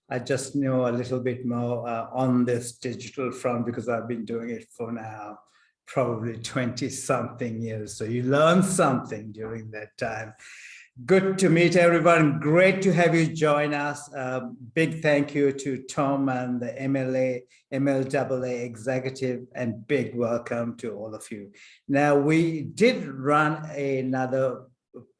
I just know a little bit more on this digital front because I've been doing it for now probably 20 something years. So you learn something during that time. Good to meet everyone. Great to have you join us. Big thank you to Tom and the MLAA executive, and big welcome to all of you. Now, we did run another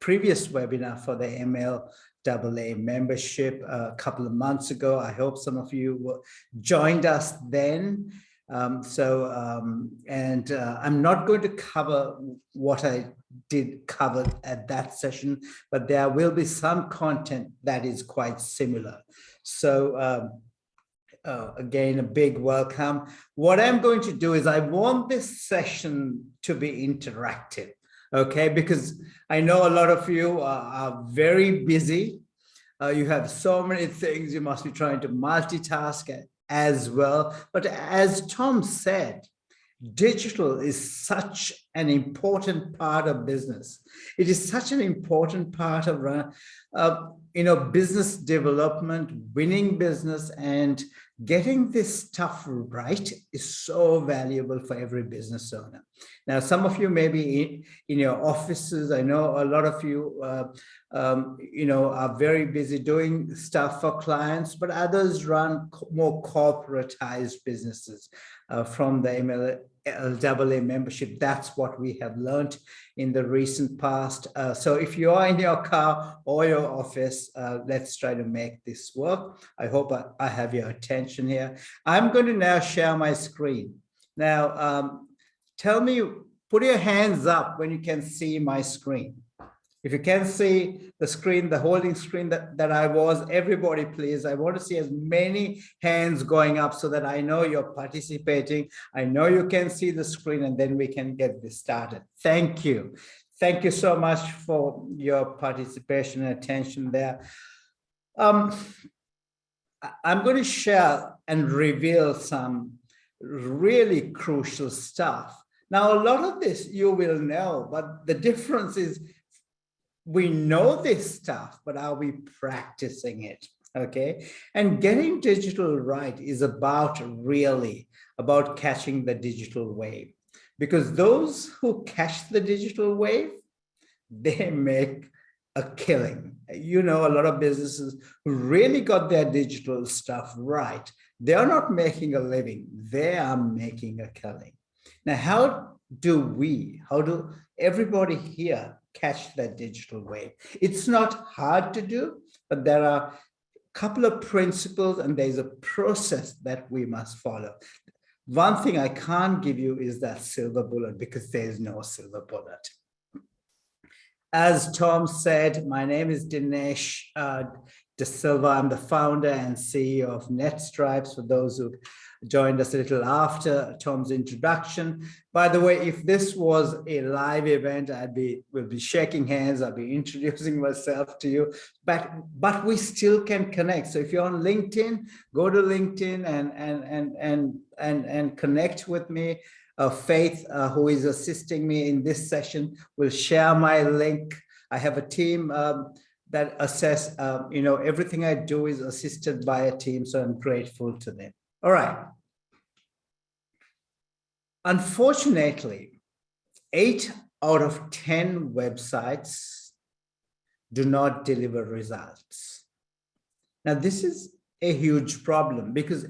previous webinar for the MLAA membership a couple of months ago. I hope some of you joined us then. I'm not going to cover what I did cover at that session, but there will be some content that is quite similar. So again, a big welcome. What I'm going to do is I want this session to be interactive, okay? Because I know a lot of you are very busy. You have so many things you must be trying to multitask as well. But as Tom said, digital is such an important part of business. It is such an important part of business development, winning business, and getting this stuff right is so valuable for every business owner. Now, some of you may be in your offices. I know a lot of you, are very busy doing stuff for clients, but others run more corporatized businesses from the MLAA membership. That's what we have learned in the recent past. So if you are in your car or your office, let's try to make this work. I hope I have your attention here. I'm going to now share my screen. Now, tell me, put your hands up when you can see my screen. If you can see the screen, the holding screen that I was, everybody please, I want to see as many hands going up so that I know you're participating. I know you can see the screen, and then we can get this started. Thank you. Thank you so much for your participation and attention there. I'm going to share and reveal some really crucial stuff. Now, a lot of this you will know, but the difference is we know this stuff, but are we practicing it? Okay. And getting digital right is really about catching the digital wave, because those who catch the digital wave, they make a killing. You know, a lot of businesses who really got their digital stuff right, they are not making a living, they are making a killing. Now, how do everybody here catch that digital wave? It's not hard to do, but there are a couple of principles and there's a process that we must follow. One thing I can't give you is that silver bullet, because there's no silver bullet. As Tom said, my name is Dinesh De Silva. I'm the founder and CEO of NetStripes, for those who joined us a little after Tom's introduction. By the way, if this was a live event, we'll be shaking hands, I'll be introducing myself to you, but we still can connect. So if you're on LinkedIn, go to LinkedIn and connect with me. Faith, who is assisting me in this session, will share my link. I have a team that assess, everything I do is assisted by a team, so I'm grateful to them. All right. Unfortunately, 8 out of 10 websites do not deliver results. Now, this is a huge problem because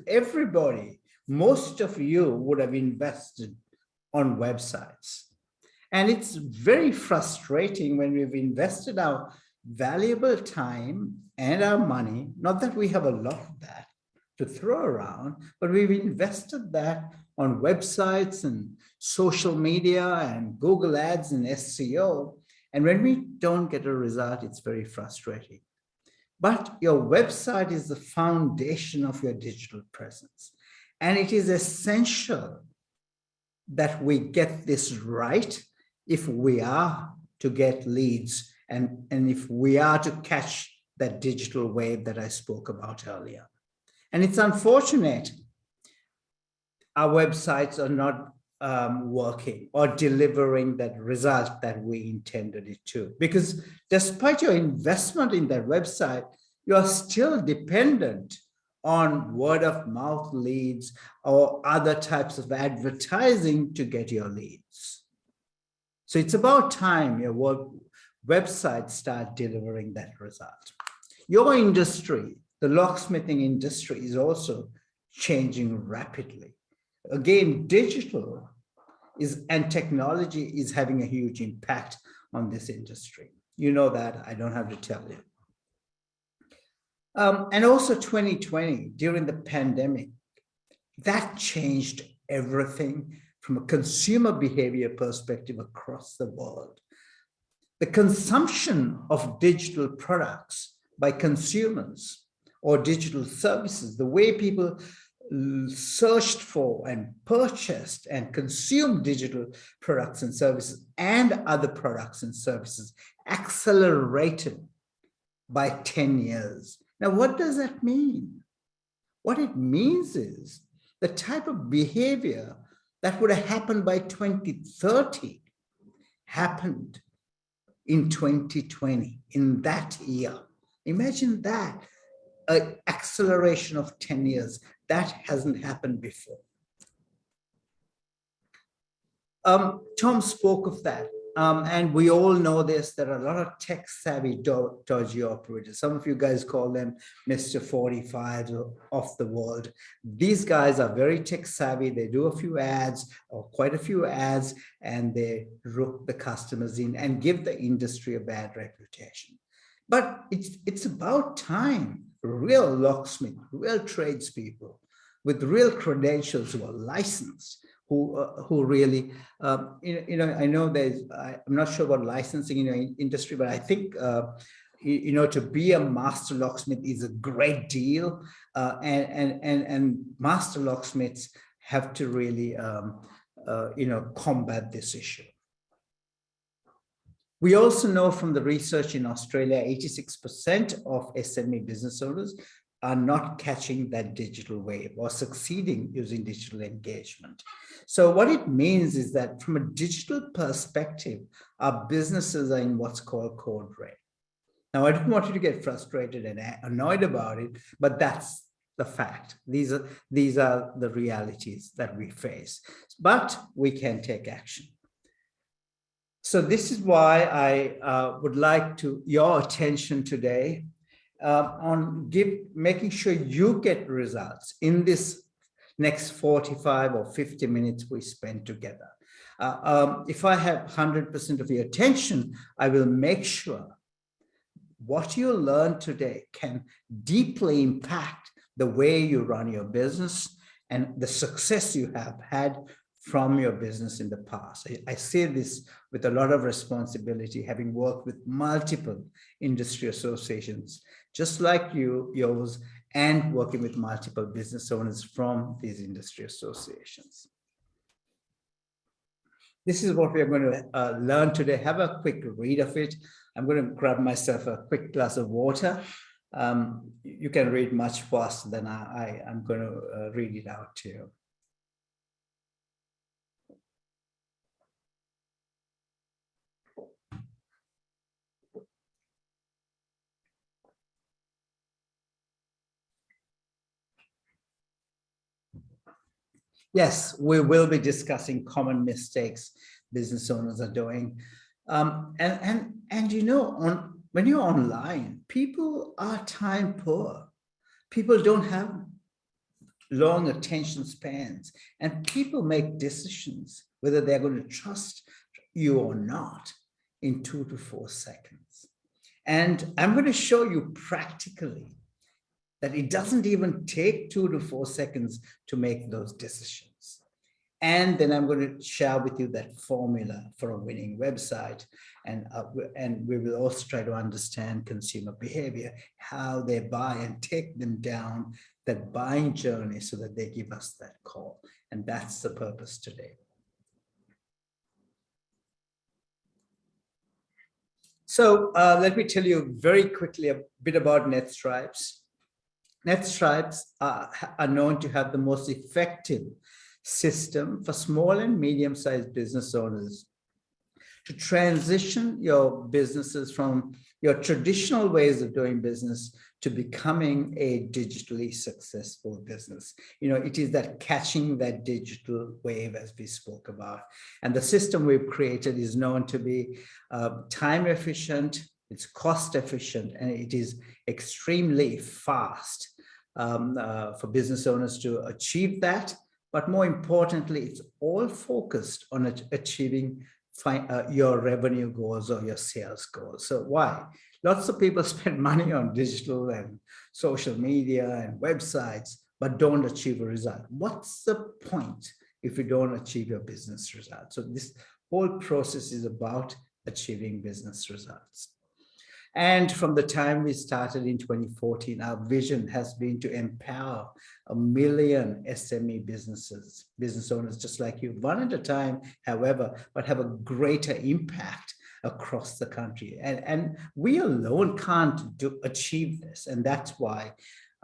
most of you would have invested on websites. And it's very frustrating when we've invested our valuable time and our money, not that we have a lot of that to throw around, but we've invested that on websites and social media and Google Ads and SEO. And when we don't get a result, it's very frustrating. But your website is the foundation of your digital presence. And it is essential that we get this right if we are to get leads and if we are to catch that digital wave that I spoke about earlier. And it's unfortunate our websites are not working or delivering that result that we intended it to. Because despite your investment in that website, you are still dependent on word of mouth leads or other types of advertising to get your leads. So it's about time your website start delivering that result. Your industry, the locksmithing industry, is also changing rapidly. Again, digital and technology is having a huge impact on this industry. You know that, I don't have to tell you. And also 2020, during the pandemic, that changed everything from a consumer behavior perspective across the world. The consumption of digital products by consumers or digital services, the way people searched for and purchased and consumed digital products and services and other products and services accelerated by 10 years. Now, what does that mean? What it means is the type of behavior that would have happened by 2030 happened in 2020, in that year. Imagine that, an acceleration of 10 years. That hasn't happened before. Tom spoke of that. And we all know this, there are a lot of tech-savvy dodgy operators. Some of you guys call them Mr. 45 of the world. These guys are very tech-savvy. They do a few ads, or quite a few ads, and they rook the customers in and give the industry a bad reputation. But it's about time real locksmith, real tradespeople with real credentials who are licensed, who really, I know I'm not sure about licensing in the industry, but I think, to be a master locksmith is a great deal. And master locksmiths have to really, combat this issue. We also know from the research in Australia, 86% of SME business owners are not catching that digital wave or succeeding using digital engagement. So what it means is that from a digital perspective, our businesses are in what's called code red. Now, I don't want you to get frustrated and annoyed about it, but that's the fact. These are the realities that we face, but we can take action. So this is why I would like your attention today on making sure you get results in this next 45 or 50 minutes we spend together. If I have 100% of your attention, I will make sure what you learn today can deeply impact the way you run your business and the success you have had from your business in the past. I say this with a lot of responsibility, having worked with multiple industry associations, just like yours, and working with multiple business owners from these industry associations. This is what we are going to learn today. Have a quick read of it. I'm going to grab myself a quick glass of water. You can read much faster than I'm going to read it out to you. Yes, we will be discussing common mistakes business owners are doing. When you're online, people are time poor. People don't have long attention spans, and people make decisions whether they're going to trust you or not in 2 to 4 seconds. And I'm going to show you practically that it doesn't even take 2 to 4 seconds to make those decisions. And then I'm going to share with you that formula for a winning website. And we will also try to understand consumer behavior, how they buy, and take them down that buying journey so that they give us that call. And that's the purpose today. So let me tell you very quickly a bit about NetStripes. NetStripes are known to have the most effective system for small and medium-sized business owners to transition your businesses from your traditional ways of doing business to becoming a digitally successful business. It is that catching that digital wave, as we spoke about. And the system we've created is known to be time efficient, it's cost efficient, and it is extremely fast for business owners to achieve that. But more importantly, it's all focused on achieving your revenue goals or your sales goals. So why? Lots of people spend money on digital and social media and websites, but don't achieve a result. What's the point if you don't achieve your business results? So this whole process is about achieving business results. And from the time we started in 2014, our vision has been to empower 1 million SME business owners, just like you, one at a time, however, but have a greater impact across the country. And we alone can't achieve this. And that's why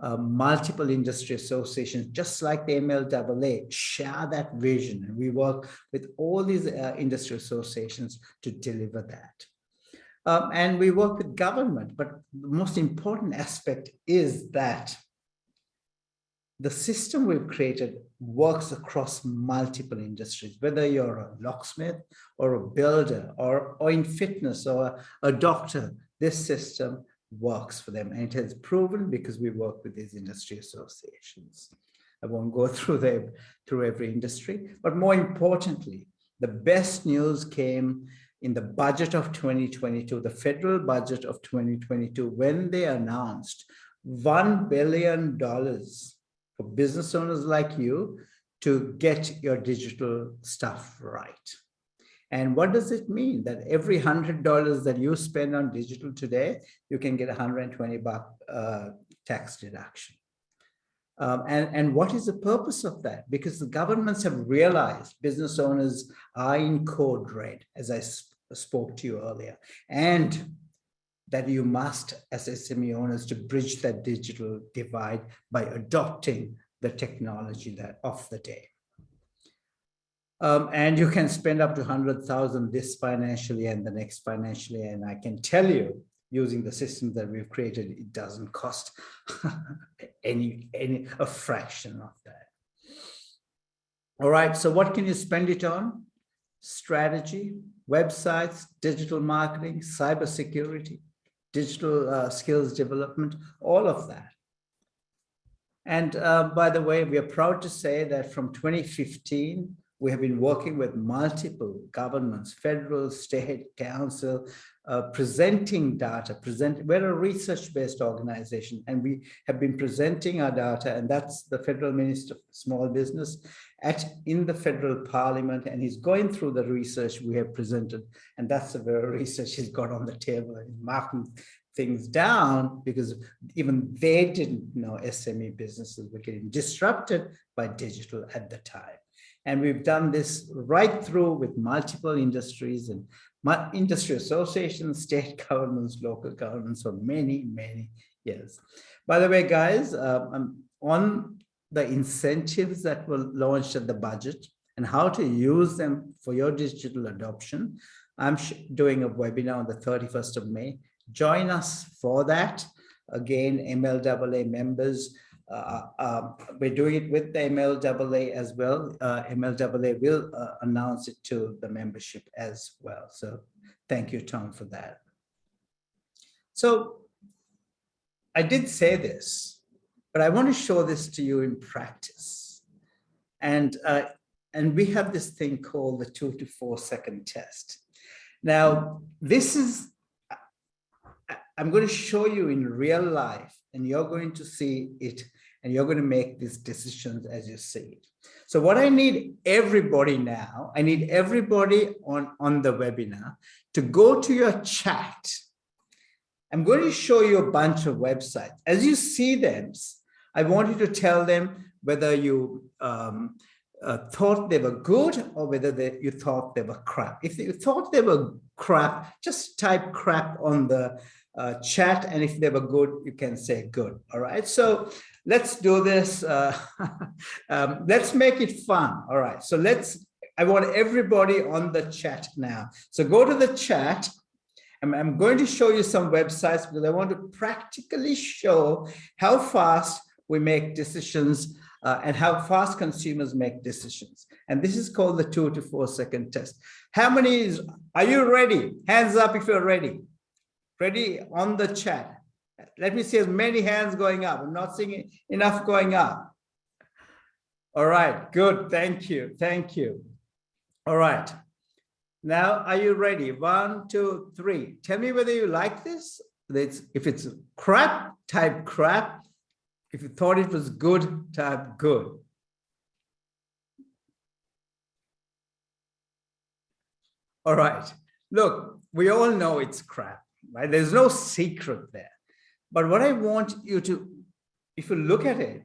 multiple industry associations, just like the MLAA, share that vision. And we work with all these industry associations to deliver that. And we work with government, but the most important aspect is that the system we've created works across multiple industries, whether you're a locksmith or a builder or in fitness or a doctor, this system works for them. And it has proven because we work with these industry associations. I won't go through every industry, but more importantly, the best news came in the budget of 2022, the federal budget of 2022, when they announced $1 billion for business owners like you to get your digital stuff right. And what does it mean? That every $100 that you spend on digital today, you can get $120 tax deduction. And what is the purpose of that? Because the governments have realized business owners are in code red, as I spoke to you earlier, and that you must, as SME owners, to bridge that digital divide by adopting the technology of the day. And you can spend up to 100,000 this financially and the next financially. And I can tell you, using the system that we've created, it doesn't cost a fraction of that. All right, so what can you spend it on? Strategy, websites, digital marketing, cybersecurity, digital skills development, all of that. And by the way, we are proud to say that from 2015, we have been working with multiple governments, federal, state, council, presenting data. We're a research-based organization, and we have been presenting our data, and that's the Federal Minister of Small Business in the federal parliament, and he's going through the research we have presented, and that's the very research he's got on the table and marking things down, because even they didn't know SME businesses were getting disrupted by digital at the time. And we've done this right through with multiple industries and industry associations, state governments, local governments for many, many years. By the way, guys, on the incentives that were launched at the budget and how to use them for your digital adoption, I'm doing a webinar on the 31st of May. Join us for that. Again, MLAA members, we're doing it with the MLAA as well. MLAA will announce it to the membership as well. So thank you, Tom, for that. So I did say this, but I want to show this to you in practice. And we have this thing called the 2 to 4 second test. Now, this is, I'm going to show you in real life, and you're going to see it, and you're going to make these decisions as you see it. So what I need everybody now, I need everybody on the webinar to go to your chat. I'm going to show you a bunch of websites. As you see them, I want you to tell them whether you thought they were good or whether you thought they were crap. If you thought they were crap, just type crap on the chat, and if they were good, you can say good. All right, so let's do this. Let's make it fun. All right, so let's I want everybody on the chat now. So go to the chat. I'm going to show you some websites because I want to practically show how fast we make decisions and how fast consumers make decisions. And this is called the 2 to 4 second test. How many are you ready? Hands up if you're ready. Ready on the chat. Let me see as many hands going up. I'm not seeing enough going up. All right, good. Thank you. Thank you. All right. Now, are you ready? 1, 2, 3. Tell me whether you like this. If it's crap, type crap. If you thought it was good, type good. All right. Look, we all know it's crap, right? There's no secret there. But what I want you to, if you look at it,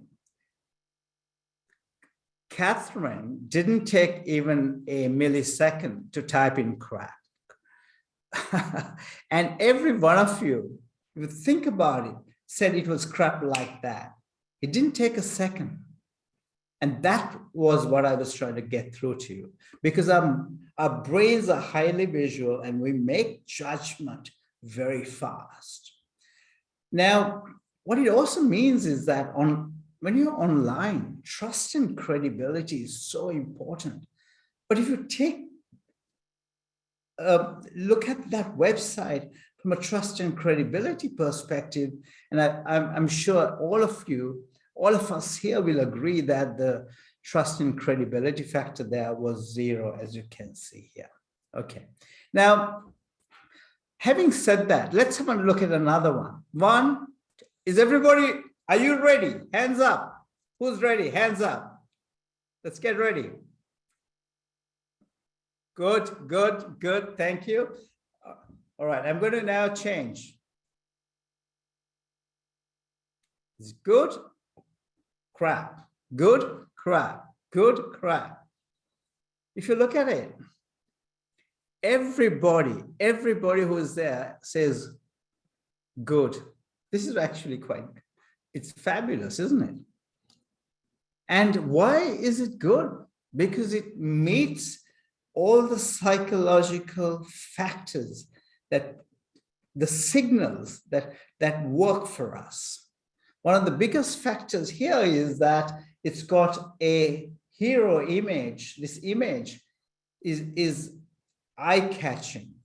Catherine didn't take even a millisecond to type in crap. And every one of you, if you think about it, said it was crap like that. It didn't take a second. And that was what I was trying to get through to you, because our brains are highly visual and we make judgment very fast. Now, what it also means is that when you're online, trust and credibility is so important. But if you take look at that website from a trust and credibility perspective, and I'm sure all of us here will agree that the trust and credibility factor there was 0, as you can see here. Okay. Now, having said that, let's have a look at another one. Is everybody, are you ready? Hands up. Who's ready? Hands up. Let's get ready. Good, good, good. Thank you. All right, I'm going to now change. It's good, crap, good, crap, good, crap. If you look at it, everybody who is there says good. This is actually it's fabulous, isn't it? And why is it good? Because it meets all the psychological factors, that the signals that work for us. One of the biggest factors here is that it's got a hero image. This image is eye-catching.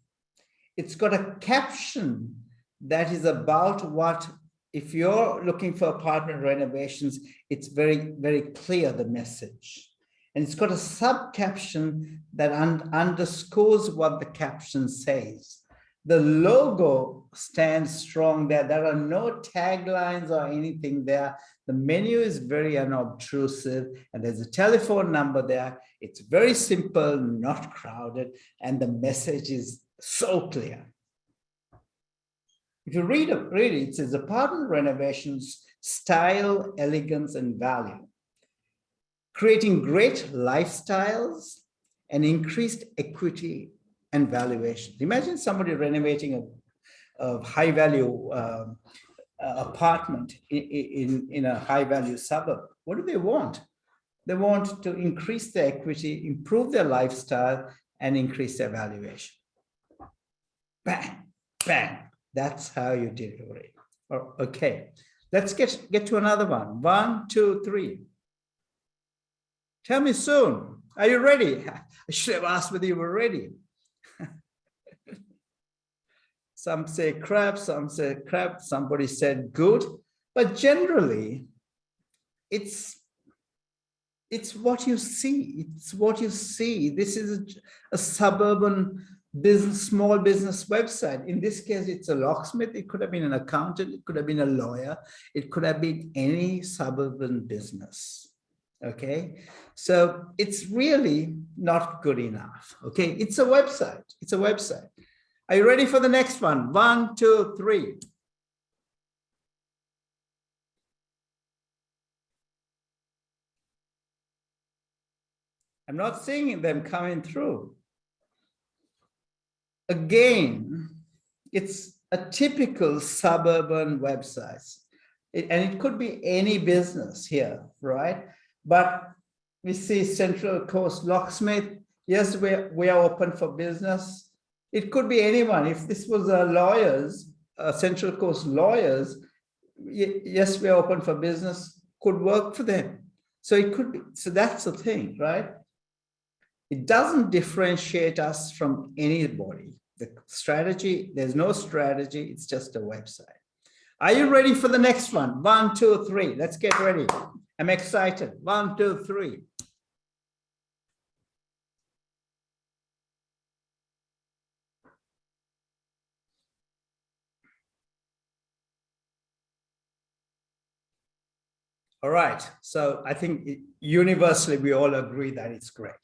It's got a caption that is about what, if you're looking for apartment renovations, it's very, very clear, the message. And it's got a sub-caption that underscores what the caption says. The logo stands strong there. There are no taglines or anything there. The menu is very unobtrusive, and there's a telephone number there. It's very simple, not crowded, and the message is so clear. If you read it, it says apartment renovations, style, elegance, and value. Creating great lifestyles and increased equity and valuation. Imagine somebody renovating a high-value apartment in a high-value suburb. What do they want? They want to increase their equity, improve their lifestyle, and increase their valuation. Bang, bang. That's how you deliver it. Okay, let's get to another one. 1, 2, 3. Tell me soon. Are you ready? I should have asked whether you were ready. Some say crap, some say crap, somebody said good. But generally, it's what you see. It's what you see. This is a suburban business, small business website. In this case, it's a locksmith. It could have been an accountant. It could have been a lawyer. It could have been any suburban business. Okay, so it's really not good enough. Okay, it's a website. It's a website. Are you ready for the next one? 1, 2, 3. I'm not seeing them coming through. Again, it's a typical suburban website. And it could be any business here, right? But we see Central Coast Locksmith. Yes, we are open for business. It could be anyone. If this was a lawyers, Central Coast lawyers, yes, we are open for business, could work for them. So it could be, so that's the thing, right? It doesn't differentiate us from anybody. The strategy, there's no strategy, it's just a website. Are you ready for the next one? 1, 2, 3. Let's get ready. I'm excited. 1, 2, 3. All right. So I think universally we all agree that it's great.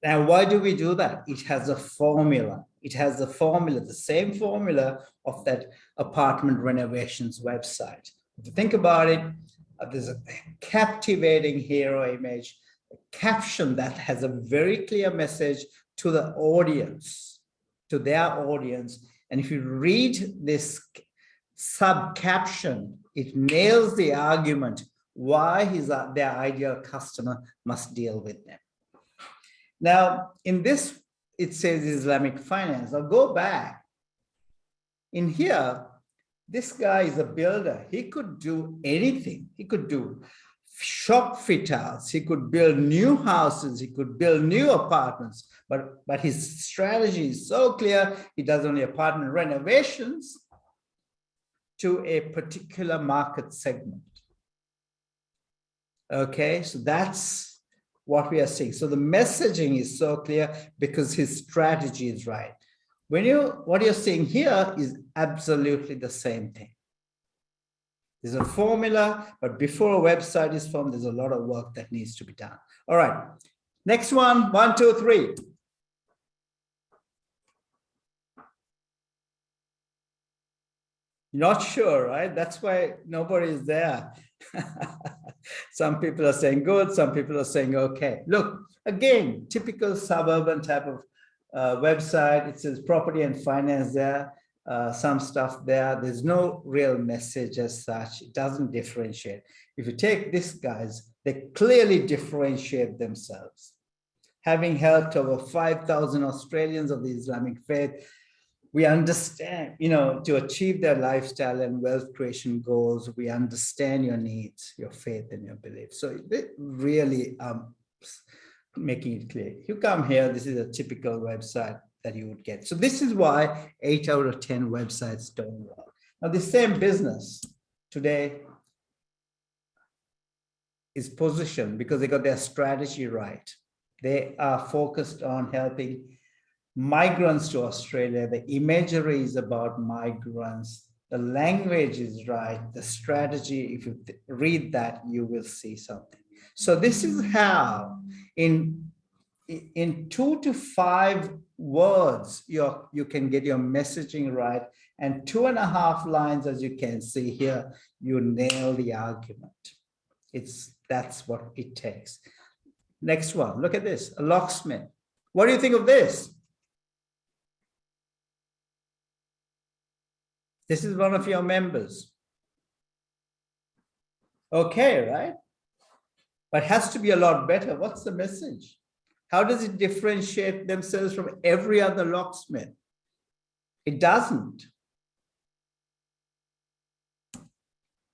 Now, why do we do that? It has a formula. It has the formula, the same formula of that apartment renovations website. If you think about it, there's a captivating hero image, a caption that has a very clear message to the audience, to their audience. And if you read this sub caption, it nails the argument why their ideal customer must deal with them. Now, in this, it says Islamic finance. I'll go back. In here, this guy is a builder. He could do anything. He could do shop fit outs. He could build new houses. He could build new apartments. But his strategy is so clear. He does only apartment renovations to a particular market segment. Okay, so that's what we are seeing. So the messaging is so clear because his strategy is right. What you're seeing here is absolutely the same thing. There's a formula, but before a website is formed, there's a lot of work that needs to be done. All right, next one, 1, 2, 3. Not sure, right? That's why nobody is there. Some people are saying good, some people are saying okay. Look, again, typical suburban type of website. It says property and finance there, some stuff there. There's no real message as such. It doesn't differentiate. If you take these guys, they clearly differentiate themselves. Having helped over 5,000 Australians of the Islamic faith, we understand, to achieve their lifestyle and wealth creation goals, we understand your needs, your faith and your beliefs. So it really making it clear. You come here, this is a typical website that you would get. So this is why 8 out of 10 websites don't work. Now the same business today is positioned because they got their strategy right. They are focused on helping migrants to Australia. The imagery is about migrants. The language is right. The strategy, if you read that, you will see something. So this is how in 2 to 5 words, you can get your messaging right. And 2.5 lines, as you can see here, you nail the argument. That's what it takes. Next one, look at this, a locksmith. What do you think of this? This is one of your members. Okay, right? But it has to be a lot better. What's the message? How does it differentiate themselves from every other locksmith? It doesn't.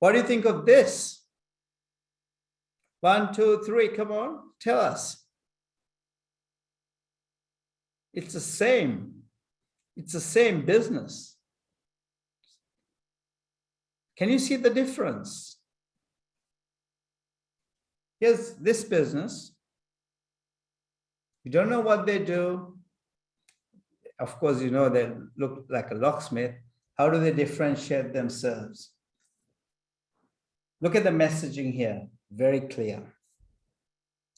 What do you think of this? 1, 2, 3, come on, tell us. It's the same. It's the same business. Can you see the difference? Here's this business. You don't know what they do. Of course, they look like a locksmith. How do they differentiate themselves? Look at the messaging here, very clear.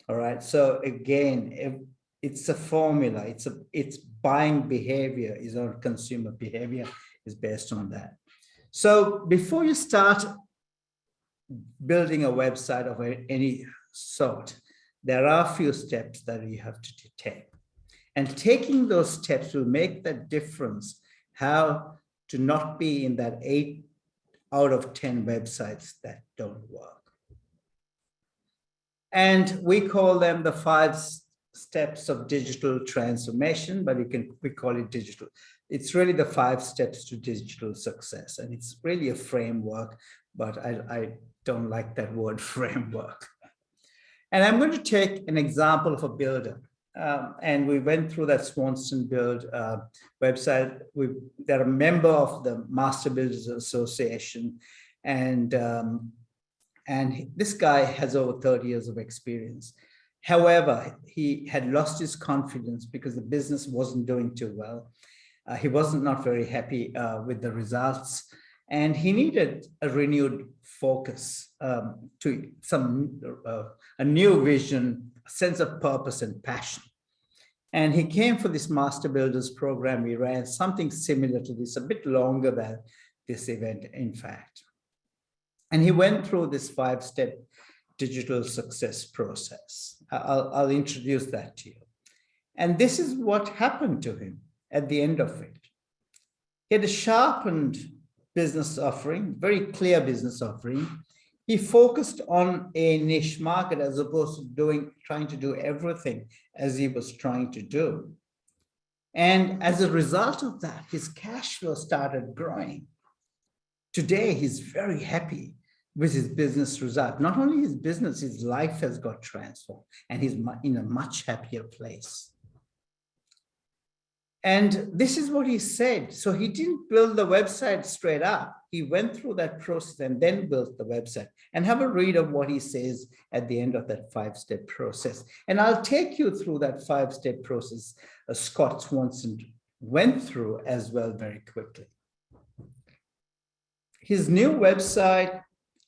All right, so again, it's a formula. It's buying behavior is our consumer behavior is based on that. So before you start building a website of any sort, there are a few steps that you have to take. And taking those steps will make the difference how to not be in that 8 out of 10 websites that don't work. And we call them the 5 steps of digital transformation, but we call it digital. It's really the 5 steps to digital success. And it's really a framework, but I don't like that word framework. And I'm going to take an example of a builder. And we went through that Swanson Build website. They're a member of the Master Builders Association. And this guy has over 30 years of experience. However, he had lost his confidence because the business wasn't doing too well. He wasn't not very happy with the results. And he needed a renewed focus to a new vision, a sense of purpose and passion. And he came for this Master Builders program. We ran something similar to this, a bit longer than this event, in fact. And he went through this 5-step digital success process. I'll introduce that to you. And this is what happened to him at the end of it. He had a sharpened business offering, very clear business offering. He focused on a niche market as opposed to trying to do everything as he was trying to do. And as a result of that, his cash flow started growing. Today, he's very happy with his business result. Not only his business, his life has got transformed and he's in a much happier place. And this is what he said. So he didn't build the website straight up. He went through that process and then built the website. And have a read of what he says at the end of that 5-step process. And I'll take you through that 5-step process Scott Swanson went through as well very quickly. His new website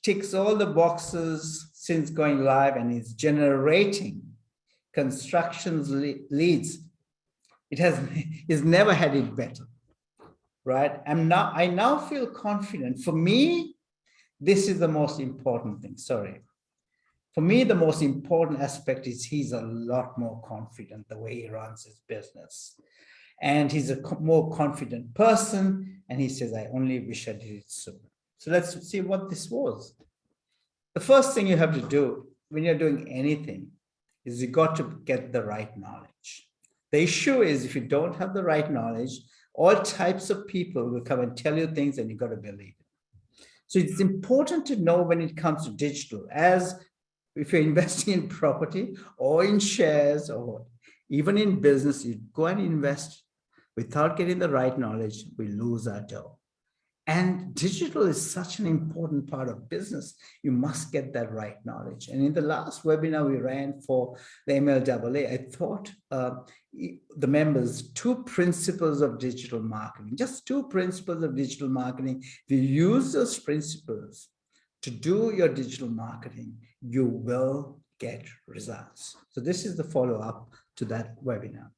ticks all the boxes since going live and is generating constructions leads. He's never had it better, right? I now feel confident. For me, this is the most important thing. Sorry. For me, the most important aspect is he's a lot more confident the way he runs his business. And he's a more confident person. And he says, I only wish I did it sooner. So let's see what this was. The first thing you have to do when you're doing anything is you got to get the right knowledge. The issue is if you don't have the right knowledge, all types of people will come and tell you things and you got to believe it. So it's important to know when it comes to digital, as if you're investing in property or in shares or even in business, you go and invest without getting the right knowledge, we lose our dough. And digital is such an important part of business. You must get that right knowledge. And in the last webinar we ran for the MLAA, I taught the members 2 principles of digital marketing, just 2 principles of digital marketing. If you use those principles to do your digital marketing, you will get results. So this is the follow-up to that webinar.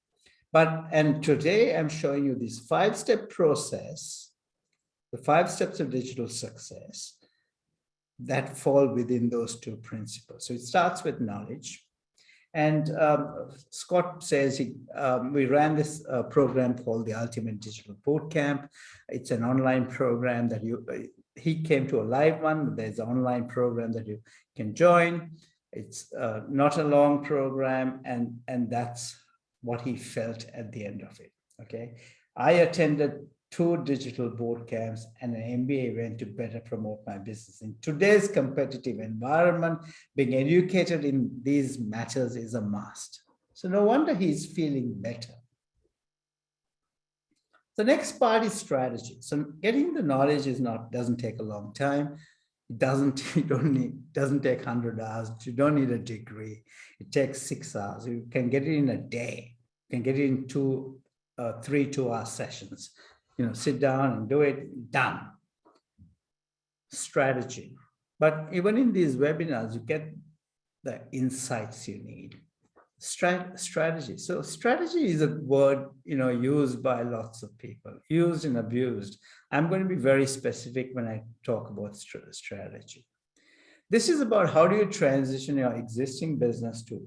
And today I'm showing you this 5-step process, the 5 steps of digital success that fall within those 2 principles. So it starts with knowledge. And Scott says we ran this program called the Ultimate Digital Bootcamp. It's an online program that he came to a live one. There's an online program that you can join. It's not a long program. And that's what he felt at the end of it. Okay. I attended 2 digital boot camps and an MBA event to better promote my business. In today's competitive environment, being educated in these matters is a must. So no wonder he's feeling better. The next part is strategy. So getting the knowledge doesn't take a long time. It doesn't take 100 hours. You don't need a degree. It takes 6 hours. You can get it in a day. You can get it in 3 2-hour sessions. Sit down and do it, done. Strategy. But even in these webinars, you get the insights you need. Strategy. So strategy is a word, used by lots of people, used and abused. I'm going to be very specific when I talk about strategy. This is about how do you transition your existing business to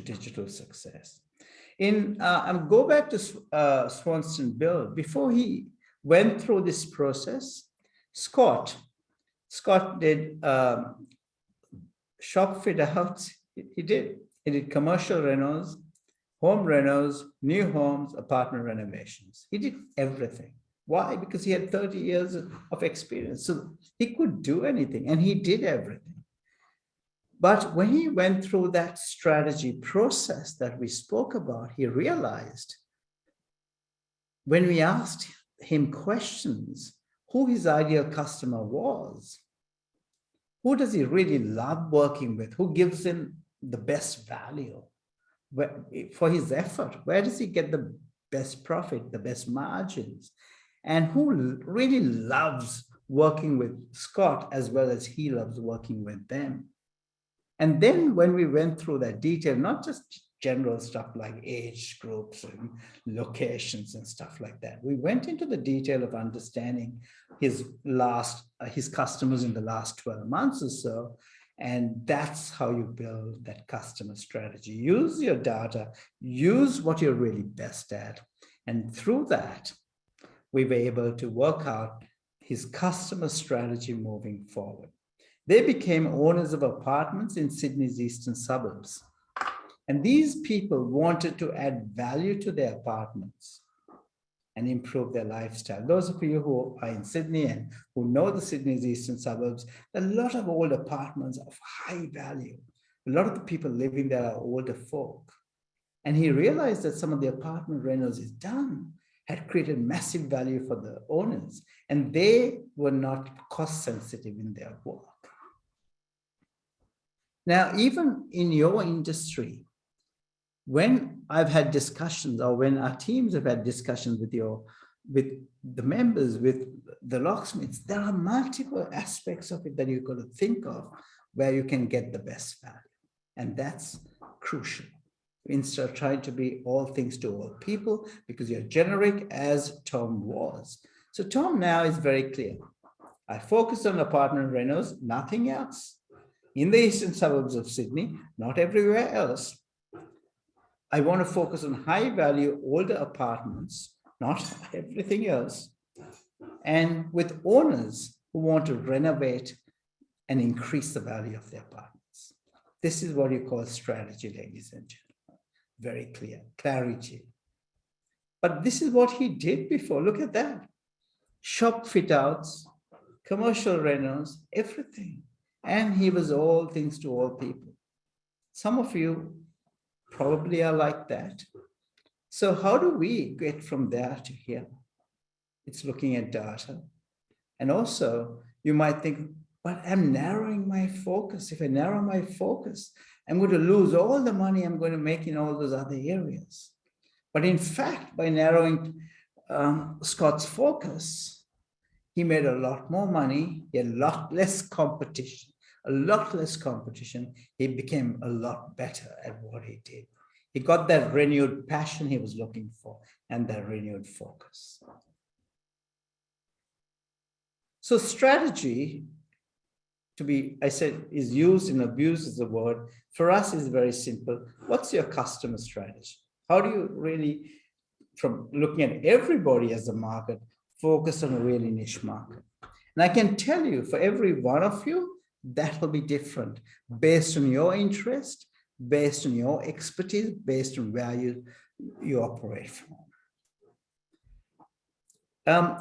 digital success. Go back to Swanson Build. Before he went through this process, Scott did shop fit outs. He did commercial renos. home renos, new homes, apartment renovations. He did everything. Why? Because he had 30 years of experience. So he could do anything and he did everything. But when he went through that strategy process that we spoke about, he realized when we asked him questions, who his ideal customer was, who does he really love working with, who gives him the best value for his effort, where does he get the best profit, the best margins, and who really loves working with Scott as well as he loves working with them. And then when we went through that detail, not just general stuff like age groups and locations and stuff like that, we went into the detail of understanding his customers in the last 12 months or so. And that's how you build that customer strategy. Use your data, use what you're really best at. And through that, we were able to work out his customer strategy moving forward. They became owners of apartments in Sydney's eastern suburbs. And these people wanted to add value to their apartments and improve their lifestyle. Those of you who are in Sydney and who know the Sydney's eastern suburbs, a lot of old apartments of high value. A lot of the people living there are older folk. And he realized that some of the apartment rentals he's done had created massive value for the owners, and they were not cost sensitive in their work. Now, even in your industry, when I've had discussions or when our teams have had discussions with the members, with the locksmiths, there are multiple aspects of it that you've got to think of where you can get the best value. And that's crucial. Instead of trying to be all things to all people, because you're generic as Tom was. So Tom now is very clear. I focus on apartment renos, nothing else. In the eastern suburbs of Sydney, not everywhere else. I want to focus on high value older apartments, not everything else. And with owners who want to renovate and increase the value of their apartments. This is what you call strategy, ladies and gentlemen. Very clear, clarity. But this is what he did before. Look at that. Shop fit outs, commercial renos, everything. And he was all things to all people. Some of you probably are like that. So how do we get from there to here? It's looking at data. And also you might think, but I'm narrowing my focus. If I narrow my focus, I'm going to lose all the money I'm going to make in all those other areas. But in fact, by narrowing Scott's focus, he made a lot more money, he had a lot less competition. He became a lot better at what he did. He got that renewed passion he was looking for and that renewed focus. So strategy, is used and abused as a word. For us, is very simple. What's your customer strategy? How do you really, from looking at everybody as a market, focus on a really niche market? And I can tell you, for every one of you, that will be different based on your interest, based on your expertise, based on where you operate from.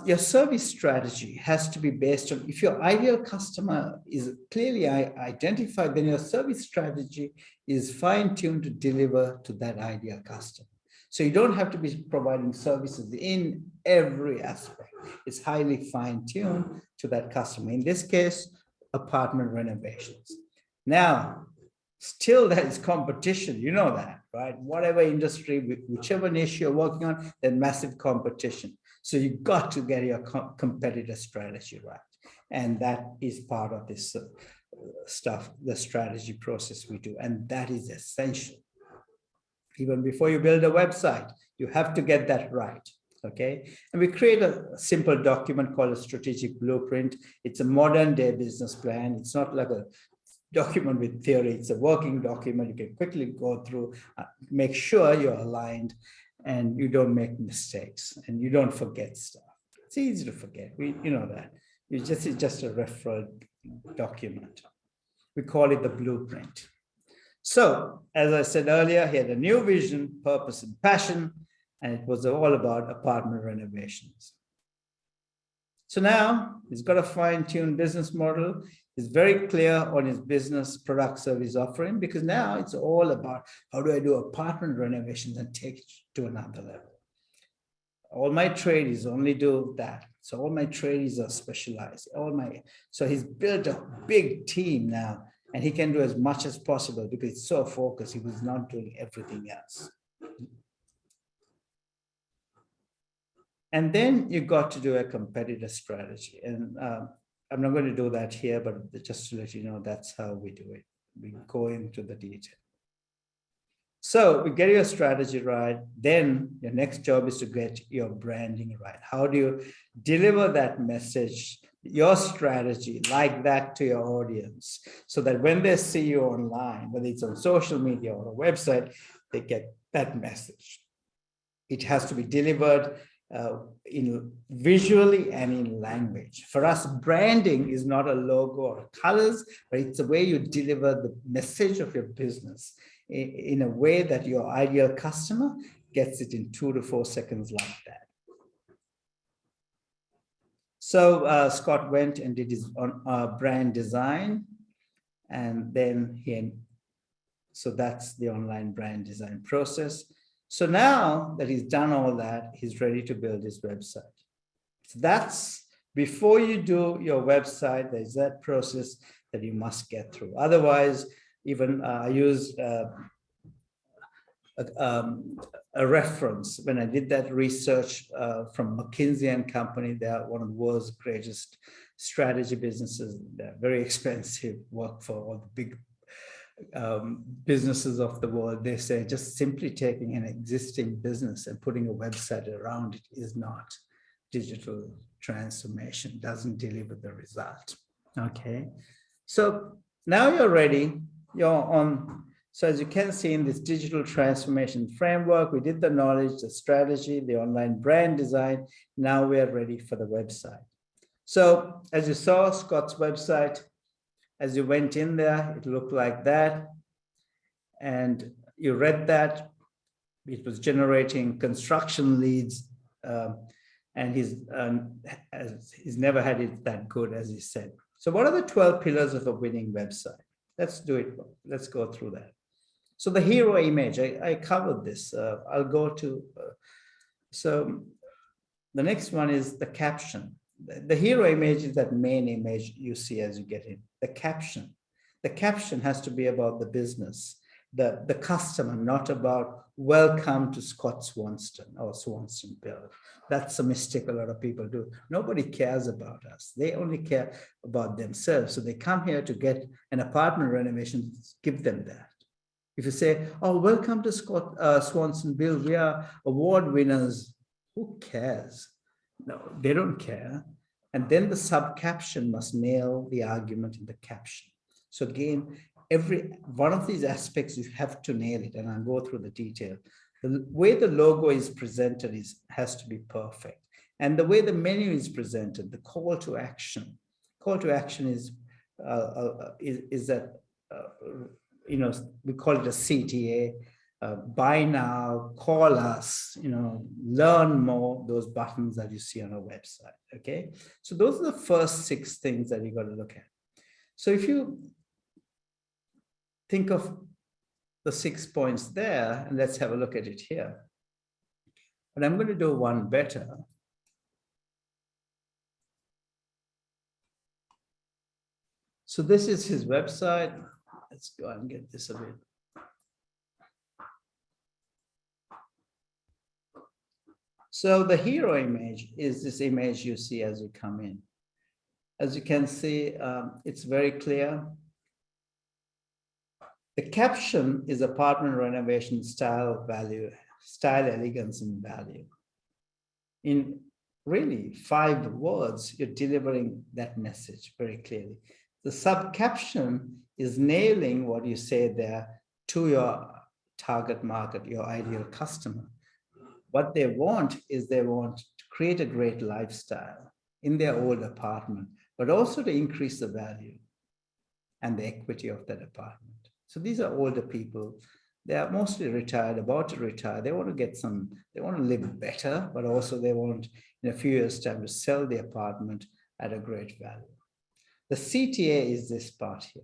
Your service strategy has to be based on, if your ideal customer is clearly identified, then your service strategy is fine-tuned to deliver to that ideal customer. So you don't have to be providing services in every aspect. It's highly fine-tuned to that customer. In this case, apartment renovations. Now, still there is competition, you know that, right? Whatever industry, whichever niche you're working on, there's massive competition. So you've got to get your competitor strategy right. And that is part of this stuff, the strategy process we do. And that is essential. Even before you build a website, you have to get that right. Okay. And we create a simple document called a strategic blueprint. It's a modern day business plan. It's not like a document with theory. It's a working document. You can quickly go through, make sure you're aligned and you don't make mistakes and you don't forget stuff. It's easy to forget. You know that. It's just a referral document. We call it the blueprint. So, as I said earlier, he had a new vision, purpose, and passion, and it was all about apartment renovations. So now he's got a fine-tuned business model. He's very clear on his business product service offering, because now it's all about how do I do apartment renovations and take it to another level. All my tradies only do that. So all my tradies are specialized. So he's built a big team now, and he can do as much as possible because it's so focused. He was not doing everything else. And then you got to do a competitor strategy. And I'm not going to do that here, but just to let you know, that's how we do it. We go into the detail. So we get your strategy right. Then your next job is to get your branding right. How do you deliver that message, your strategy like that to your audience, so that when they see you online, whether it's on social media or a website, they get that message. It has to be delivered in visually and in language. For us, branding is not a logo or colors, but it's the way you deliver the message of your business in a way that your ideal customer gets it in 2 to 4 seconds like that. So Scott went and did his brand design, and then so that's the online brand design process. So now that he's done all that, he's ready to build his website. So that's, before you do your website, there's that process that you must get through. Otherwise, even I used a reference when I did that research from McKinsey and Company. They are one of the world's greatest strategy businesses. They're very expensive, work for all the big businesses of the world. They say just simply taking an existing business and putting a website around it is not digital transformation, doesn't deliver the result. Okay, so now you're ready, you're on. So as you can see in this digital transformation framework, we did the knowledge, the strategy, the online brand design. Now we are ready for the website. So as you saw, Scott's website, as you went in there, it looked like that. And you read that. It was generating construction leads. And he's never had it that good, as he said. So what are the 12 pillars of a winning website? Let's do it. Let's go through that. So the hero image, I covered this. I'll go to, so the next one is the caption. The hero image is that main image you see as you get in. The caption. The caption has to be about the business, the customer, not about welcome to Scott Swanston or Swanston Build. That's a mistake a lot of people do. Nobody cares about us. They only care about themselves. So they come here to get an apartment renovation, give them that. If you say, oh, welcome to Scott Swanston Build, we are award winners, who cares? No, they don't care. And then the sub-caption must nail the argument in the caption. So again, every one of these aspects, you have to nail it, and I'll go through the detail. The way the logo is presented has to be perfect. And the way the menu is presented, the call to action. Call to action is that, we call it a CTA, buy now, call us, learn more, those buttons that you see on our website, okay? So those are the first 6 things that you got to look at. So if you think of the 6 points there, and let's have a look at it here. But I'm going to do one better. So this is his website. Let's go and get this a bit. So the hero image is this image you see as you come in. As you can see, it's very clear. The caption is apartment renovation style, value, style, elegance, and value. In really 5 words, you're delivering that message very clearly. The sub-caption is nailing what you say there to your target market, your ideal customer. What they want is they want to create a great lifestyle in their old apartment, but also to increase the value and the equity of that apartment. So these are older people. They are mostly retired, about to retire. They want to get some, they want to live better, but also they want in a few years' time to sell the apartment at a great value. The CTA is this part here.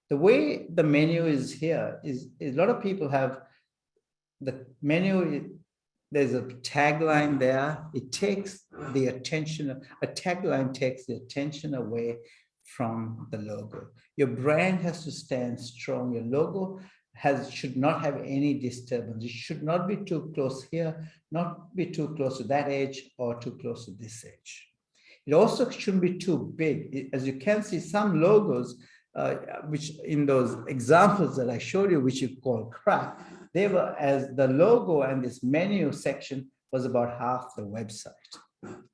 The way the menu is here is a lot of people have the menu, there's a tagline there. It takes the attention, a tagline takes the attention away from the logo. Your brand has to stand strong. Your logo should not have any disturbance. It should not be too close here, not be too close to that edge or too close to this edge. It also shouldn't be too big. As you can see, some logos, which in those examples that I showed you, which you call crap, they were, as the logo and this menu section was about half the website.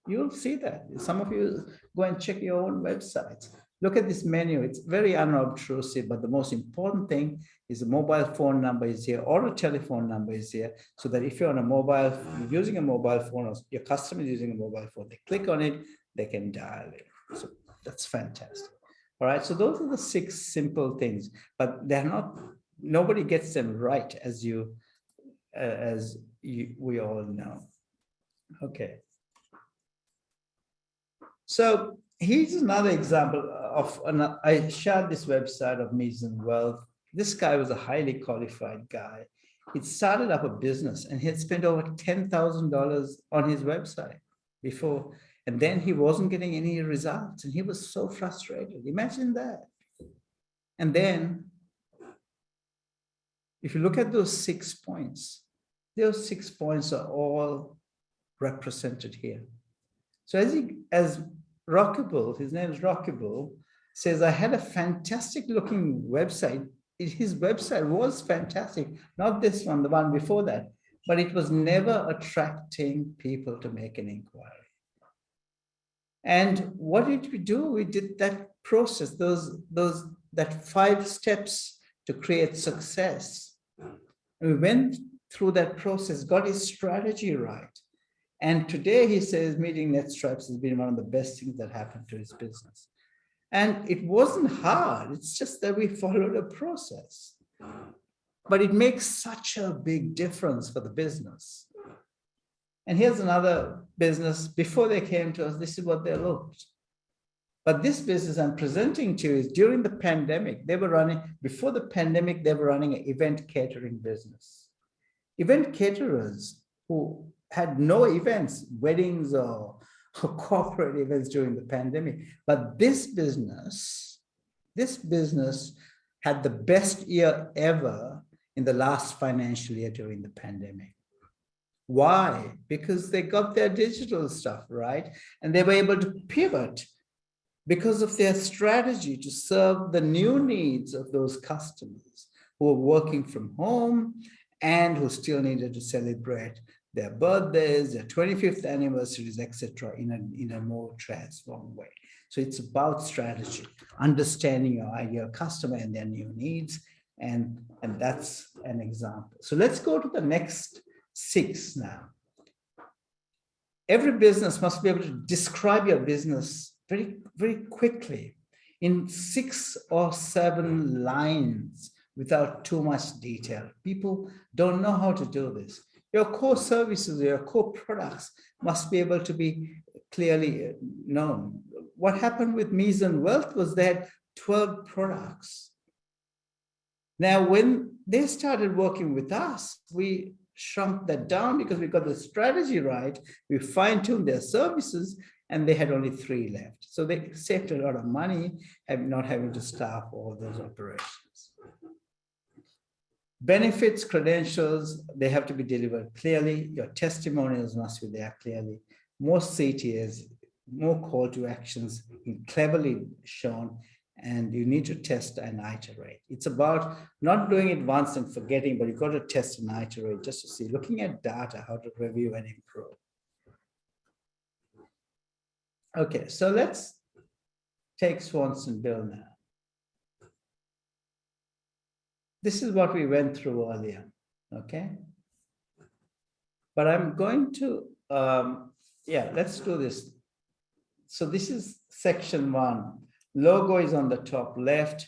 You'll see that. Some of you go and check your own websites. Look at this menu. It's very unobtrusive, but the most important thing is the mobile phone number is here or a telephone number is here, so that if you're on a mobile, you're using a mobile phone, or your customer is using a mobile phone, they click on it, they can dial it. So that's fantastic. All right, so those are the 6 simple things, but they're not, nobody gets them right, as we all know. Okay. So here's another example of, I shared this website of Meason Wealth. This guy was a highly qualified guy. He'd started up a business and he had spent over $10,000 on his website before, and then he wasn't getting any results and he was so frustrated. Imagine that. And then if you look at those 6 points, those 6 points are all represented here. So as Rockable, his name is Rockable, says, I had a fantastic looking website. His website was fantastic, not this one, the one before that, but it was never attracting people to make an inquiry. And what did we do? We did that process, that 5 steps to create success. And we went through that process, got his strategy right. And today he says meeting NetStripes has been one of the best things that happened to his business. And it wasn't hard. It's just that we followed a process. But it makes such a big difference for the business. And here's another business. Before they came to us, this is what they looked. But this business I'm presenting to you is during the pandemic. They were running, before the pandemic, they were running an event catering business. Event caterers who had no events, weddings or corporate events during the pandemic. But this business had the best year ever in the last financial year during the pandemic. Why? Because they got their digital stuff right, and they were able to pivot because of their strategy to serve the new needs of those customers who were working from home and who still needed to celebrate their birthdays, their 25th anniversaries, etc., in a more transformed way. So it's about strategy, understanding your ideal customer and their new needs, and that's an example. So let's go to the next 6 now. Every business must be able to describe your business very, very quickly in 6 or 7 lines without too much detail. People don't know how to do this. Your core services, your core products must be able to be clearly known. What happened with Meason Wealth was they had 12 products. Now, when they started working with us, we shrunk that down because we got the strategy right. We fine-tuned their services, and they had only 3 left. So they saved a lot of money, not having to staff all those operations. Benefits, credentials, they have to be delivered clearly. Your testimonials must be there clearly. More CTAs, more call to actions cleverly shown, and you need to test and iterate. It's about not doing it once and forgetting, but you've got to test and iterate just to see, looking at data, how to review and improve. Okay, so let's take Swanson Bill now. This is what we went through earlier, okay? But I'm going to, let's do this. So this is section 1. Logo is on the top left.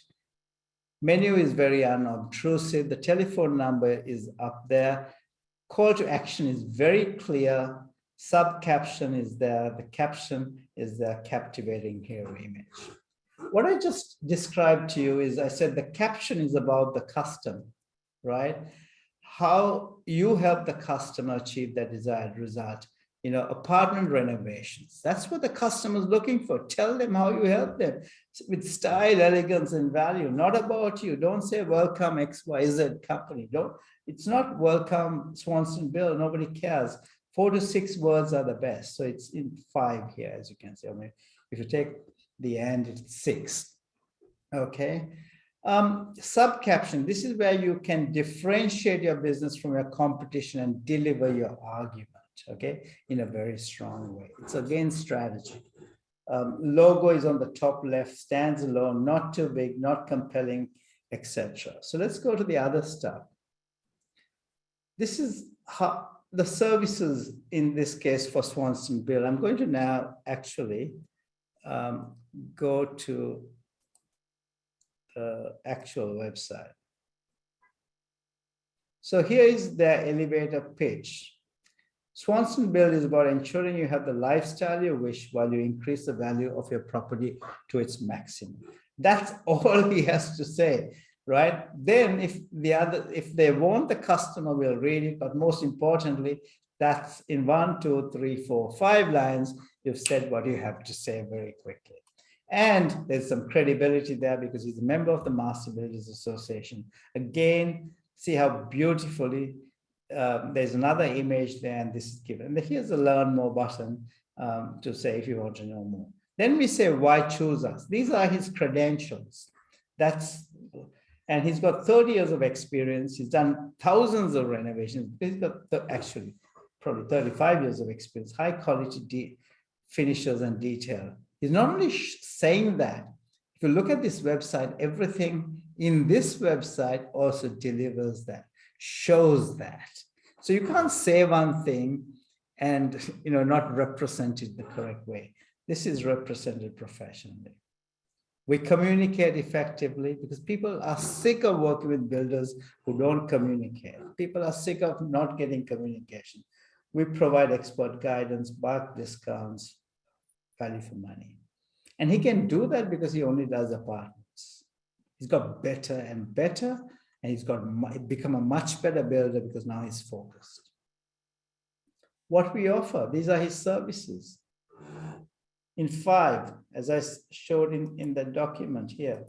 Menu is very unobtrusive. The telephone number is up there. Call to action is very clear. Sub caption is there. The caption is the captivating hero image. What I just described to you is I said the caption is about the customer, right? How you help the customer achieve that desired result. Apartment renovations. That's what the customer is looking for. Tell them how you help them with style, elegance, and value. Not about you. Don't say welcome XYZ company. It's not welcome Swanson Bill. Nobody cares. 4 to 6 words are the best. So it's in 5 here, as you can see. I mean, if you take the end, it's 6. Okay. Sub caption. This is where you can differentiate your business from your competition and deliver your argument. Okay, in a very strong way. It's again strategy. Logo is on the top left, stands alone, not too big, not compelling, etc. So let's go to the other stuff. This is how the services in this case for Swanson Bill. I'm going to now actually go to the actual website. So here is their elevator pitch. Swanson Build is about ensuring you have the lifestyle you wish while you increase the value of your property to its maximum. That's all he has to say, right? Then if they want, the customer will read it, but most importantly, that's in 1, 2, 3, 4, 5 lines, you've said what you have to say very quickly. And there's some credibility there because he's a member of the Master Builders Association. Again, see how beautifully there's another image there, and this is given. And here's the learn more button to say if you want to know more. Then we say, why choose us? These are his credentials. And he's got 30 years of experience. He's done thousands of renovations. He's got actually probably 35 years of experience, high quality finishes and detail. He's not only saying that. If you look at this website, everything in this website also delivers that. Shows that. So you can't say one thing and not represent it the correct way. This is represented professionally. We communicate effectively because people are sick of working with builders who don't communicate. People are sick of not getting communication. We provide expert guidance, bulk discounts, value for money. And he can do that because he only does apartments. He's got better and better. And he's become a much better builder because now he's focused. What we offer, these are his services. In 5, as I showed in the document here.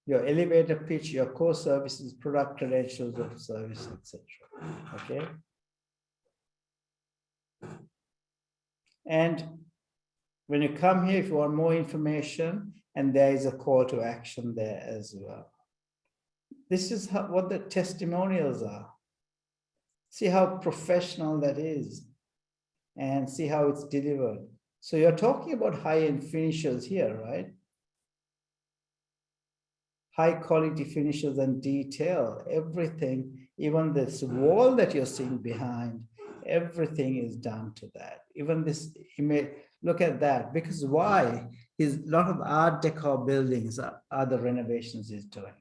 Your elevator pitch, your core services, product credentials of service, etc. Okay. And when you come here, if you want more information, and there is a call to action there as well. This is what the testimonials are. See how professional that is, and see how it's delivered. So you're talking about high-end finishes here, right? High quality finishes and detail, everything, even this wall that you're seeing behind, everything is done to that. Even this image, look at that, because why? A lot of art deco buildings are the renovations he's doing.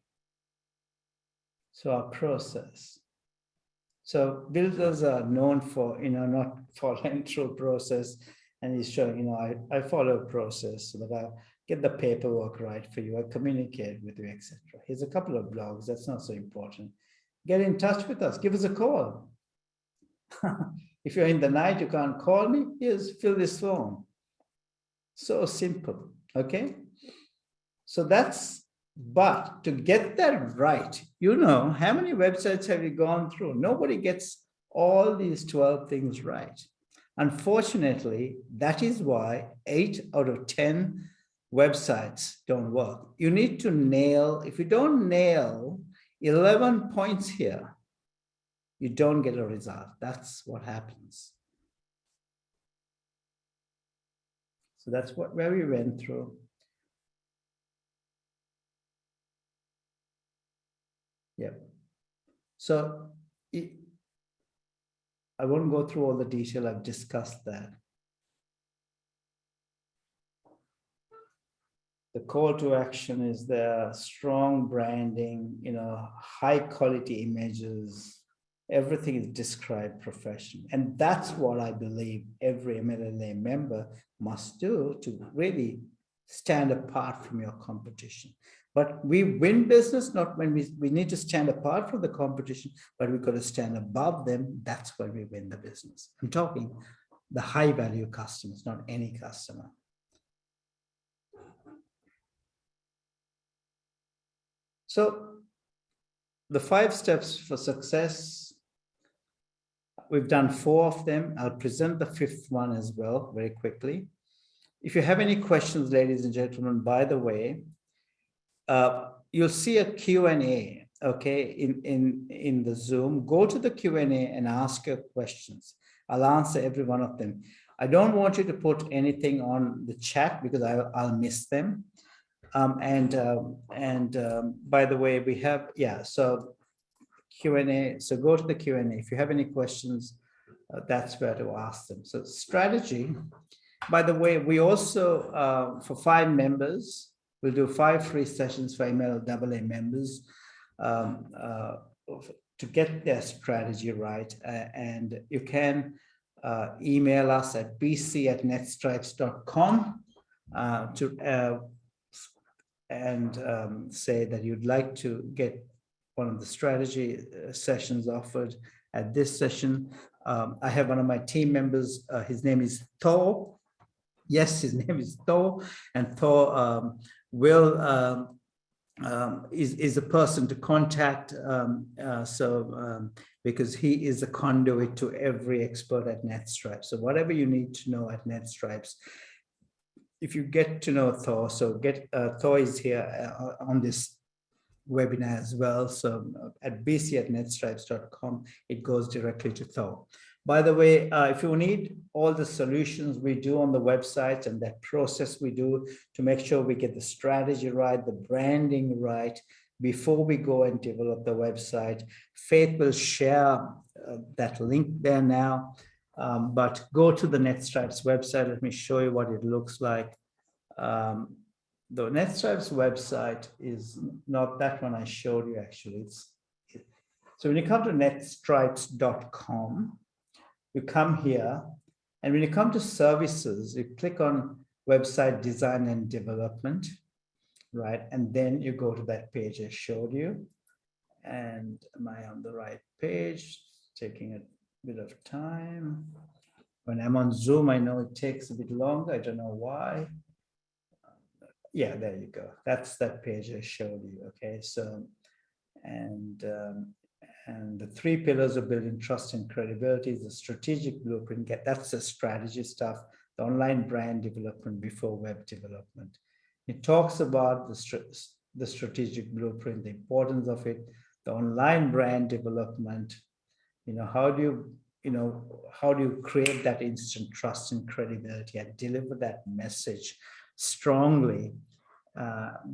So our process. So builders are known for, not following through process, and he's showing, I follow a process so that I get the paperwork right for you, I communicate with you, etc. Here's a couple of blogs, that's not so important. Get in touch with us, give us a call. If you're in the night, you can't call me, here's fill this form. So simple, okay? So but to get that right, how many websites have you gone through? Nobody gets all these 12 things right. Unfortunately, that is why 8 out of 10 websites don't work. You need to nail, if you don't nail 11 points here, you don't get a result. That's what happens. So that's where we went through. Yep. So I won't go through all the detail. I've discussed that. The call to action is the strong branding, high quality images. Everything is described professionally. And that's what I believe every MLLA member must do to really stand apart from your competition. But we win business not when we need to stand apart from the competition, but we've got to stand above them. That's when we win the business. I'm talking the high value customers, not any customer. So the 5 steps for success, we've done 4 of them. I'll present the 5th one as well very quickly. If you have any questions, ladies and gentlemen, by the way, you'll see a Q&A, okay, in the Zoom. Go to the Q&A and ask your questions. I'll answer every one of them. I don't want you to put anything on the chat because I'll miss them. By the way, we have, so Q&A. So go to the Q&A. If you have any questions, that's where to ask them. So strategy, by the way, we also, for 5 members, we'll do 5 free sessions for MLAA members to get their strategy right. And you can email us at bc@netstripes.com and say that you'd like to get one of the strategy sessions offered at this session. I have one of my team members, his name is Thor. Yes, his name is Thor, and Thor is a person to contact, because he is a conduit to every expert at NetStripes. So whatever you need to know at NetStripes, if you get to know Thor, so Thor is here on this webinar as well. So at bc@netstripes.com, it goes directly to Thor. By the way, if you need all the solutions we do on the website and that process we do to make sure we get the strategy right, the branding right, before we go and develop the website, Faith will share that link there now. But go to the NetStripes website. Let me show you what it looks like. The NetStripes website is not that one I showed you, actually. So when you come to netstripes.com, you come here, and when you come to services, you click on website design and development, right? And then you go to that page I showed you. And am I on the right page? Taking a bit of time. When I'm on Zoom, I know it takes a bit longer. I don't know why. Yeah, there you go. That's that page I showed you. Okay, so and the 3 pillars of building trust and credibility is the strategic blueprint. That's the strategy stuff. The online brand development before web development. It talks about the strategic blueprint, the importance of it, the online brand development. How do you create that instant trust and credibility and deliver that message strongly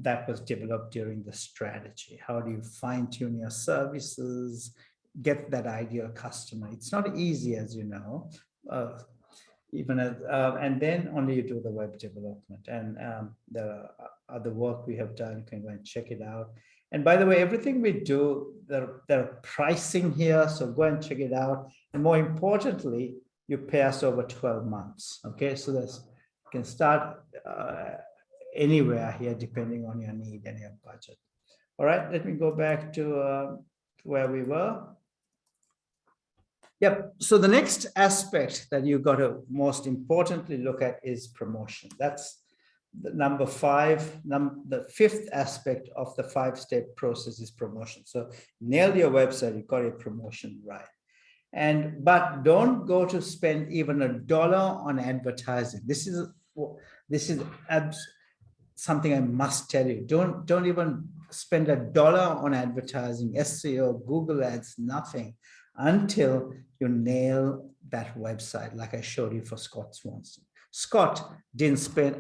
that was developed during the strategy? How do you fine-tune your services, get that ideal customer? It's not easy, as you know, and then only you do the web development and the other work we have done. You can go and check it out. And by the way, everything we do, there are pricing here, so go and check it out. And more importantly, you pay us over 12 months. Okay, so you can start anywhere here depending on your need and your budget. All right, let me go back to where we were. Yep, so the next aspect that you got to most importantly look at is promotion. That's the number 5, the 5th aspect of the 5-step process is promotion. So nail your website, you got your promotion right. But don't go to spend even $1 on advertising. This is something I must tell you. Don't even spend $1 on advertising, SEO, Google Ads, nothing, until you nail that website, like I showed you for Scott Swanson. Scott didn't spend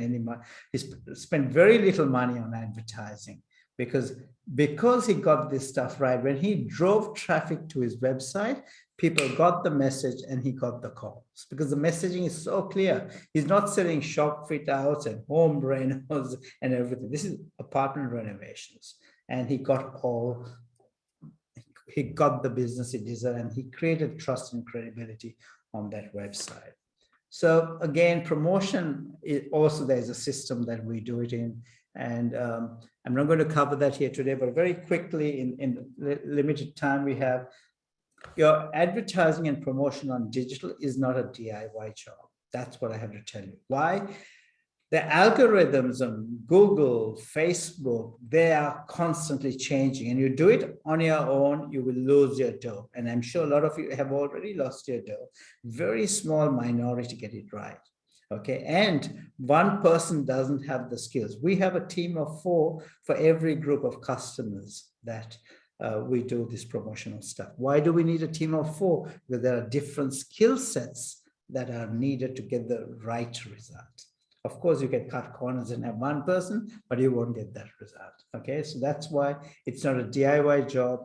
any money. He spent very little money on advertising because he got this stuff right. When he drove traffic to his website, people got the message and he got the calls because the messaging is so clear. He's not selling shop fit outs and home renos and everything. This is apartment renovations. And he got the business he deserved, and he created trust and credibility on that website. So again, promotion, also there's a system that we do it in. And I'm not going to cover that here today, but very quickly in the limited time we have, your advertising and promotion on digital is not a DIY job. That's what I have to tell you. Why? The algorithms on Google, Facebook, they are constantly changing, and you do it on your own, you will lose your dough. And I'm sure a lot of you have already lost your dough. Very small minority get it right. Okay, and one person doesn't have the skills. We have a team of 4 for every group of customers that we do this promotional stuff. Why do we need a team of 4? Because there are different skill sets that are needed to get the right result. Of course, you can cut corners and have one person, but you won't get that result. Okay, so that's why it's not a DIY job.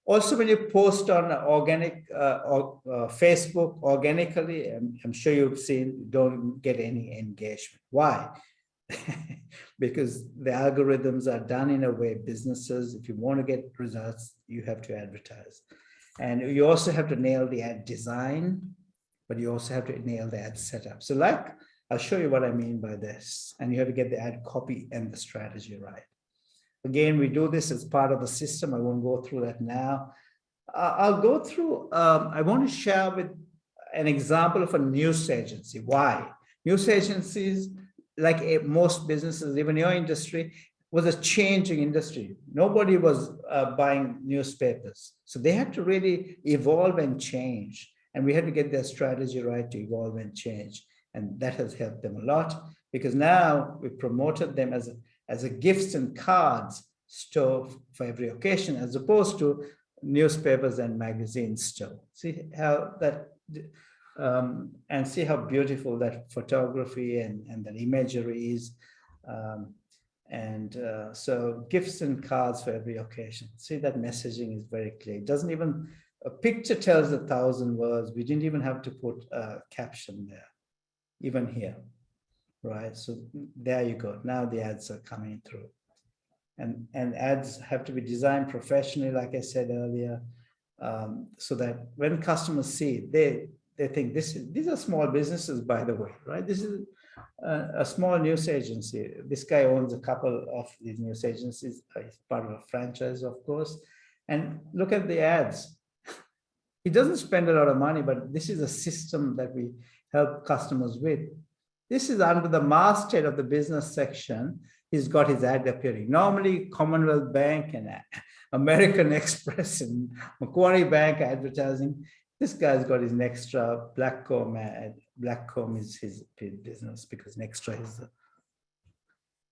Also, when you post on organic Facebook organically, I'm sure you've seen, don't get any engagement. Why? Because the algorithms are done in a way, businesses, if you want to get results, you have to advertise. And you also have to nail the ad design, but you also have to nail the ad setup. So I'll show you what I mean by this. And you have to get the ad copy and the strategy right. Again, we do this as part of the system. I won't go through that now. I'll go through, I want to share with an example of a news agency. Why? News agencies, like most businesses, even your industry, was a changing industry. Nobody was buying newspapers. So they had to really evolve and change. And we had to get their strategy right to evolve and change. And that has helped them a lot, because now we promoted them as a gifts and cards store for every occasion, as opposed to newspapers and magazines store. See how that, and see how beautiful that photography and that imagery is. So gifts and cards for every occasion. See, that messaging is very clear. It doesn't even, a picture tells 1,000 words. We didn't even have to put a caption there, even here, right? So there you go. Now the ads are coming through. And ads have to be designed professionally, like I said earlier, so that when customers see it, they think these are small businesses, by the way, right? This is a small news agency. This guy owns a couple of these news agencies. He's part of a franchise, of course. And look at the ads. He doesn't spend a lot of money, but this is a system that we help customers with. This is under the masthead of the business section. He's got his ad appearing. Normally, Commonwealth Bank and American Express and Macquarie Bank advertising. This guy's got his Nextra Blackcomb ad. Blackcomb is his business because Nextra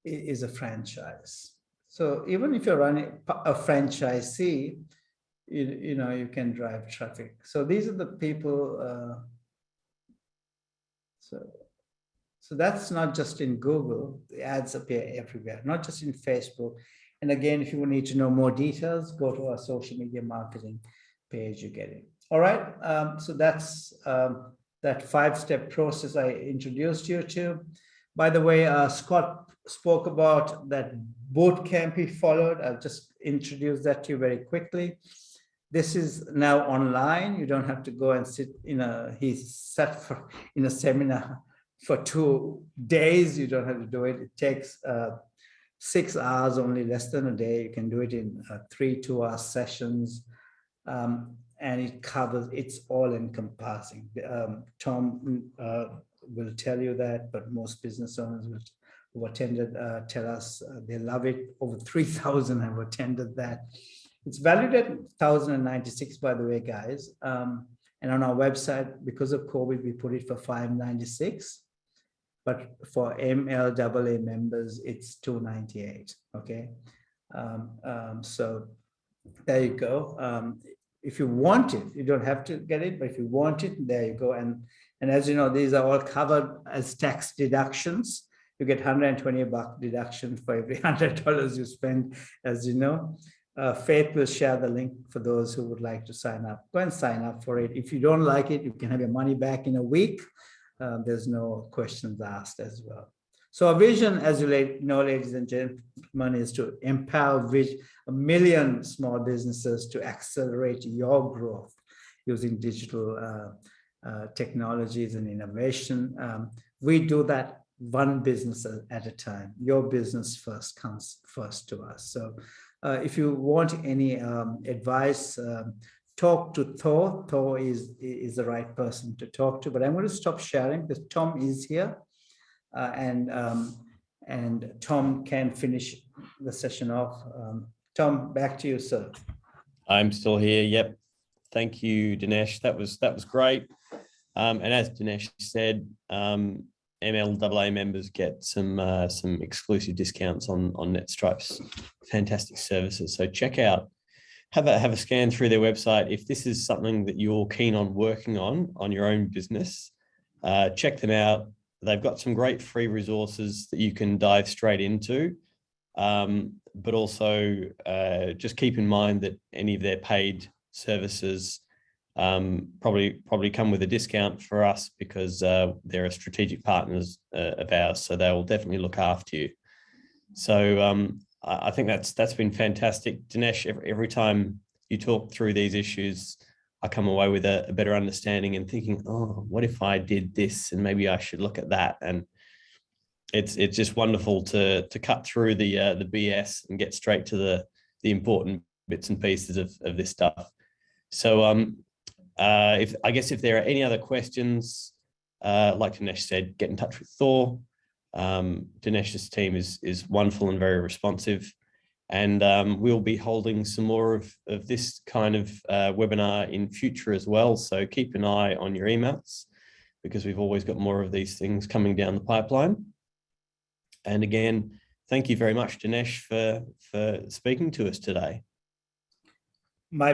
is a franchise. So even if you're running a franchisee, you know, you can drive traffic. So these are the people. So that's not just in Google. The ads appear everywhere, not just in Facebook. And again, if you need to know more details, go to our social media marketing page, you get it. All right, so that's that 5-step process I introduced you to. By the way, Scott spoke about that boot camp he followed. I'll just introduce that to you very quickly. This is now online. You don't have to go and sit he sat in a seminar for 2 days. You don't have to do it. It takes 6 hours, only less than a day. You can do it in 3 2-hour sessions. And it covers, it's all encompassing. Tom will tell you that, but most business owners who attended tell us they love it. Over 3,000 have attended that. It's valued at 1,096, by the way, guys. And on our website, because of COVID, we put it for 596. But for MLAA members, it's 298. Okay. So there you go. If you want it, you don't have to get it, but if you want it, there you go. And as you know, these are all covered as tax deductions. You get $120 deduction for every $100 you spend, as you know. Faith will share the link for those who would like to sign up. Go and sign up for it. If you don't like it, you can have your money back in a week. There's no questions asked as well. So our vision, as you know, ladies and gentlemen, is to empower 1 million small businesses to accelerate your growth using digital technologies and innovation. We do that one business at a time. Your business first comes first to us. So if you want any advice, talk to Thor. Thor is the right person to talk to, but I'm going to stop sharing because Tom is here. And Tom can finish the session off. Tom, back to you, sir. I'm still here. Yep. Thank you, Dinesh. That was great. And as Dinesh said, MLAA members get some exclusive discounts on NetStripe's fantastic services. So check out, have a scan through their website. If this is something that you're keen on working on your own business, check them out. They've got some great free resources that you can dive straight into. But also just keep in mind that any of their paid services probably come with a discount for us because they're a strategic partners of ours, so they will definitely look after you. So I think that's been fantastic. Dinesh, every time you talk through these issues, I come away with a better understanding and thinking, oh, what if I did this and maybe I should look at that? And it's just wonderful to cut through the BS and get straight to the important bits and pieces of this stuff. So if there are any other questions, like Dinesh said, get in touch with Thor. Dinesh's team is wonderful and very responsive. And we'll be holding some more of this kind of webinar in future as well. So keep an eye on your emails because we've always got more of these things coming down the pipeline. And again, thank you very much, Dinesh, for speaking to us today. My